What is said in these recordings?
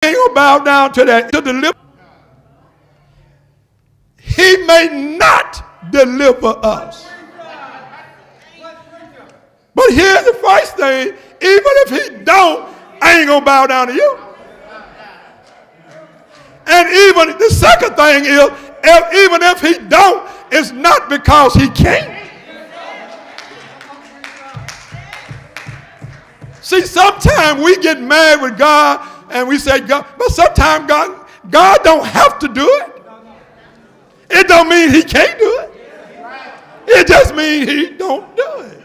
ain't gonna bow down to that, to deliver. He may not deliver us. But here's the first thing, even if he don't, I ain't gonna bow down to you. And even the second thing is, even if he don't, it's not because he can't. See, sometimes we get mad with God and we say, God, but sometimes God don't have to do it. It don't mean he can't do it. It just means he don't do it.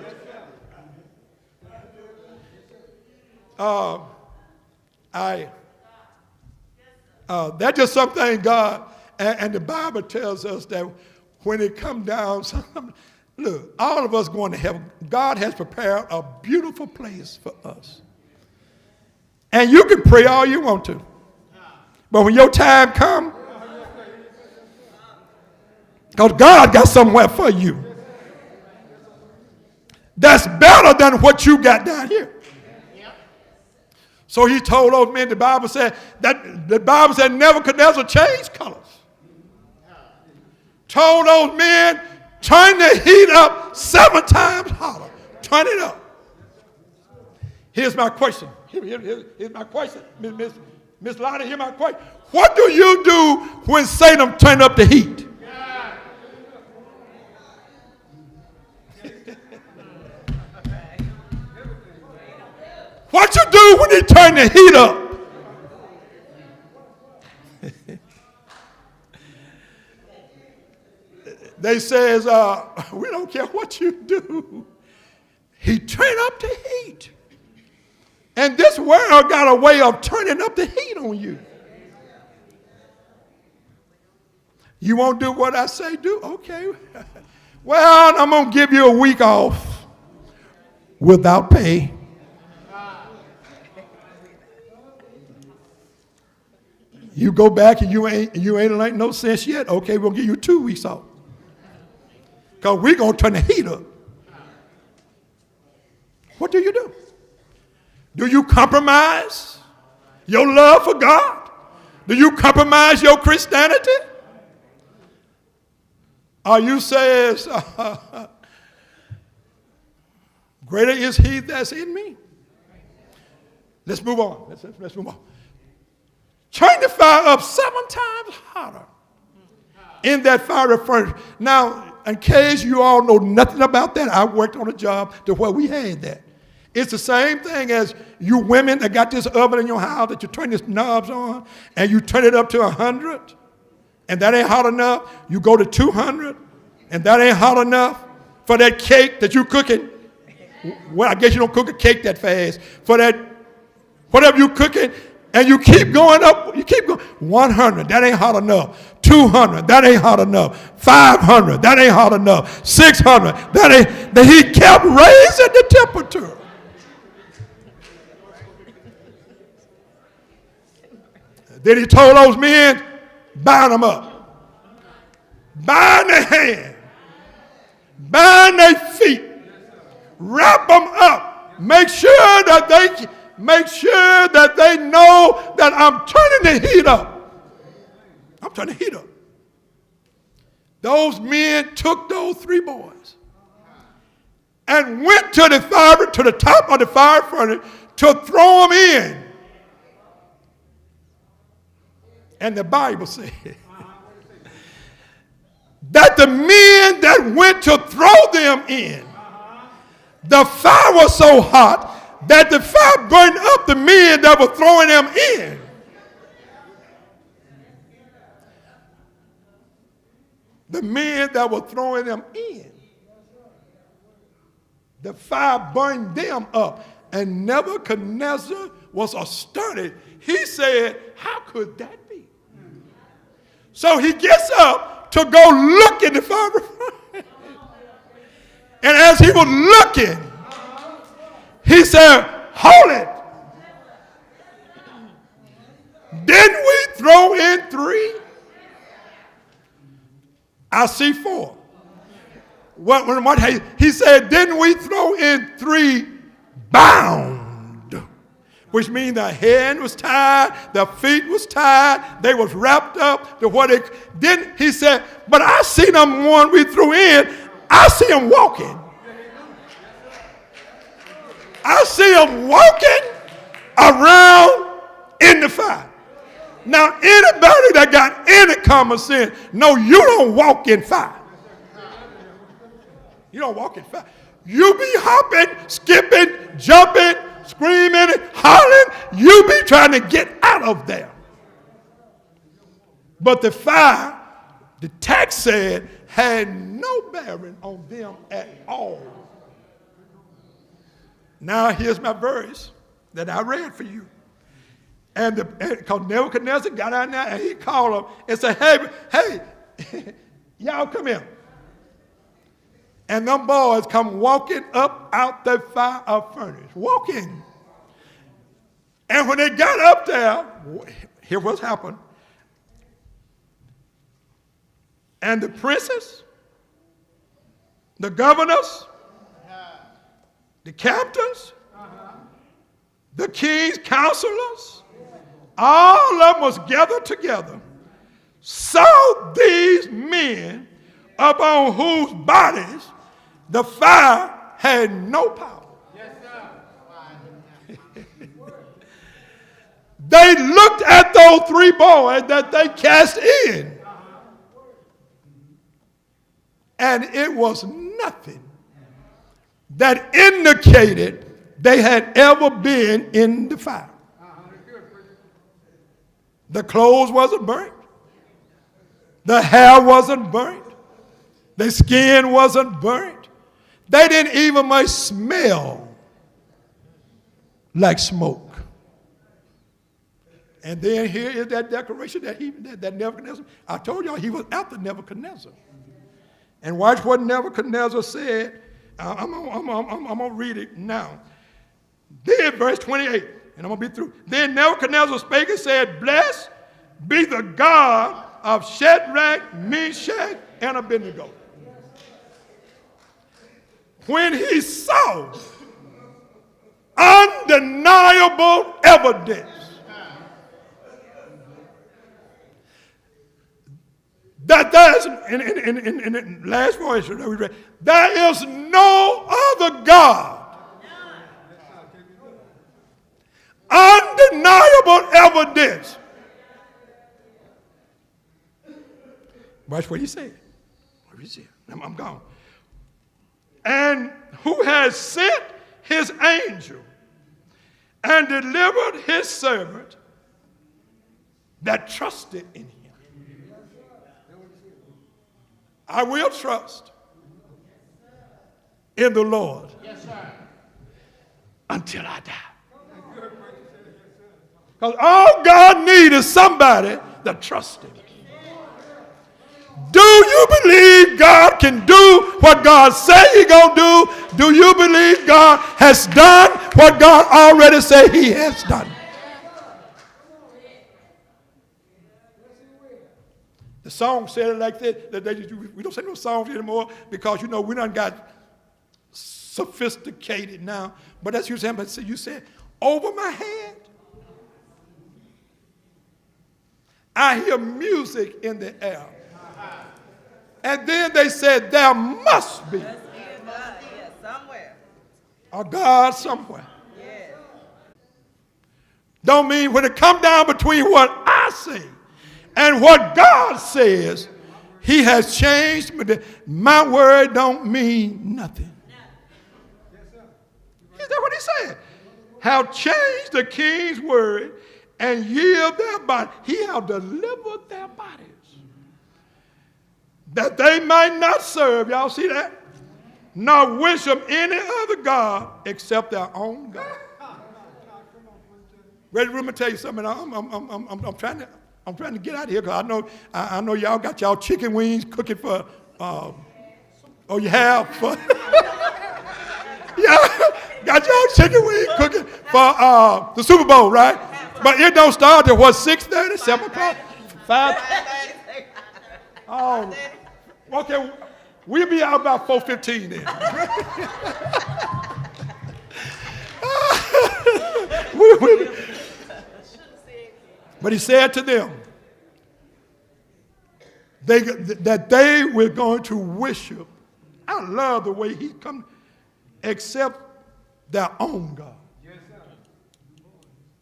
That's just something God, and the Bible tells us that when it comes down, look, all of us going to heaven, God has prepared a beautiful place for us. And you can pray all you want to. But when your time comes, because God got somewhere for you that's better than what you got down here. So he told those men, the Bible said Nebuchadnezzar changed colors. Told those men, turn the heat up 7 times hotter. Turn it up. Here's my question. Here's my question. Miss Lonnie, here's my question. What do you do when Satan turn up the heat? What you do when he turn the heat up? They says, we don't care what you do. He turned up the heat. And this world got a way of turning up the heat on you. You won't do what I say do? Okay. Well, I'm going to give you a week off without pay. You go back and you ain't learned no sense yet. Okay, we'll give you 2 weeks off. Because we're going to turn the heat up. What do you do? Do you compromise your love for God? Do you compromise your Christianity? Or you says, greater is he that's in me? Let's move on. Let's move on. Turn the fire up 7 times hotter in that fiery furnace. Now, in case you all know nothing about that, I worked on a job to where we had that. It's the same thing as you women that got this oven in your house that you turn these knobs on and you turn it up to 100 and that ain't hot enough. You go to 200 and that ain't hot enough for that cake that you're cooking. Well, I guess you don't cook a cake that fast. For that, whatever you're cooking, and you keep going up, you keep going. 100, that ain't hot enough. 200, that ain't hot enough. 500, that ain't hot enough. 600, that ain't. He kept raising the temperature. Then he told those men, bind them up. Bind their hands. Bind their feet. Wrap them up. Make sure that they know that I'm turning the heat up. I'm turning the heat up. Those men took those 3 boys and went to the top of the fire furnace to throw them in. And the Bible said that the men that went to throw them in, the fire was so hot that the fire burned up the men that were throwing them in. The men that were throwing them in. The fire burned them up. And Nebuchadnezzar was astonished. He said, how could that be? So he gets up to go look in the fire. And as he was looking, he said, hold it. Didn't we throw in 3? I see 4. He said, didn't we throw in 3 bound which means the hand was tied, the feet was tied, they was wrapped up to what it didn't. He said, but I see them one we threw in, I see them walking. I see them walking around in the fire. Now, anybody that got any common sense, no, you don't walk in fire. You don't walk in fire. You be hopping, skipping, jumping, screaming, hollering. You be trying to get out of there. But the fire, the text said, had no bearing on them at all. Now here's my verse that I read for you. And because Nebuchadnezzar got out there and he called them and said, hey, y'all come here. And them boys come walking up out the fire of furnace, walking. And when they got up there, here what's happened. And the princes, the governors, the captains, the king's counselors, all of them was gathered together, saw these men upon whose bodies the fire had no power. Yes, sir. They looked at those three boys that they cast in, and it was nothing that indicated they had ever been in the fire. The clothes wasn't burnt. The hair wasn't burnt. The skin wasn't burnt. They didn't even much smell like smoke. And then here is that declaration that Nebuchadnezzar, I told y'all he was after Nebuchadnezzar. And watch what Nebuchadnezzar said. I'm going to read it now. Then verse 28, and I'm going to be through. Then Nebuchadnezzar spake and said, blessed be the God of Shadrach, Meshach, and Abednego. When he saw undeniable evidence that there's, in the last voice that we read, there is no other God. Undeniable evidence. Watch what he said. What he said. I'm gone. And who has sent his angel and delivered his servant that trusted in him. I will trust in the Lord until I die. Because all God needs is somebody that trusts him. Do you believe God can do what God said he's going to do? Do you believe God has done what God already said he has done? The song said it like this. We don't say no songs anymore because, you know, we done got sophisticated now. But that's you saying. But you said, over my head, I hear music in the air. And then they said, there must be a God somewhere. Don't mean when it come down between what I say and what God says, he has changed. My word don't mean nothing. Is that what he said? Have changed the king's word and yield their body. He have delivered their bodies, that they might not serve, y'all see that? Nor worship any other God except their own God. Ready, let me tell you something. I'm trying to get out of here because I know y'all got y'all chicken wings cooking for. You have for. Yeah, got y'all chicken wings cooking for the Super Bowl, right? But it don't start till what, 6:30, 7 o'clock, 5. Oh, okay. We'll be out about 4:15 then. But he said to them that they were going to worship. I love the way he come, except their own God.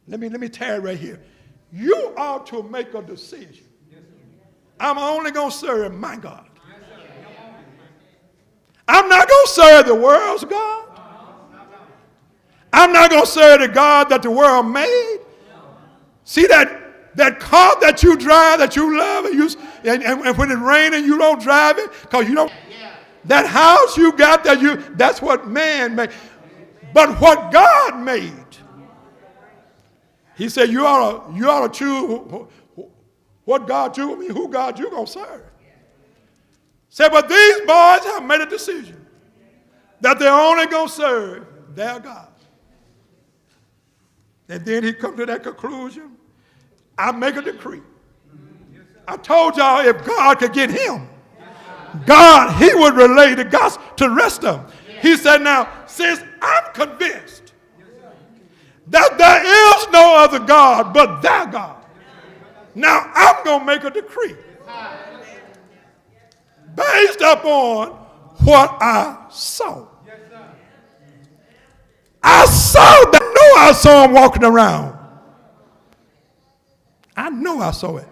Let me tarry right here. You ought to make a decision. I'm only going to serve my God. I'm not going to serve the world's God. I'm not going to serve the God that the world made. See that car that you drive, that you love, and when it rains and you don't drive it, because you don't. That house you got, that's what man made. But what God made, he said you ought to choose what God you, who God you going to serve. Said, but these boys have made a decision that they're only going to serve their God. And then he come to that conclusion. I make a decree. I told y'all if God could get him, God, he would relay the gospel to the rest of them. He said, now, since I'm convinced that there is no other God but their God, now I'm going to make a decree based upon what I saw. I saw that. I know I saw him walking around. I know I saw it.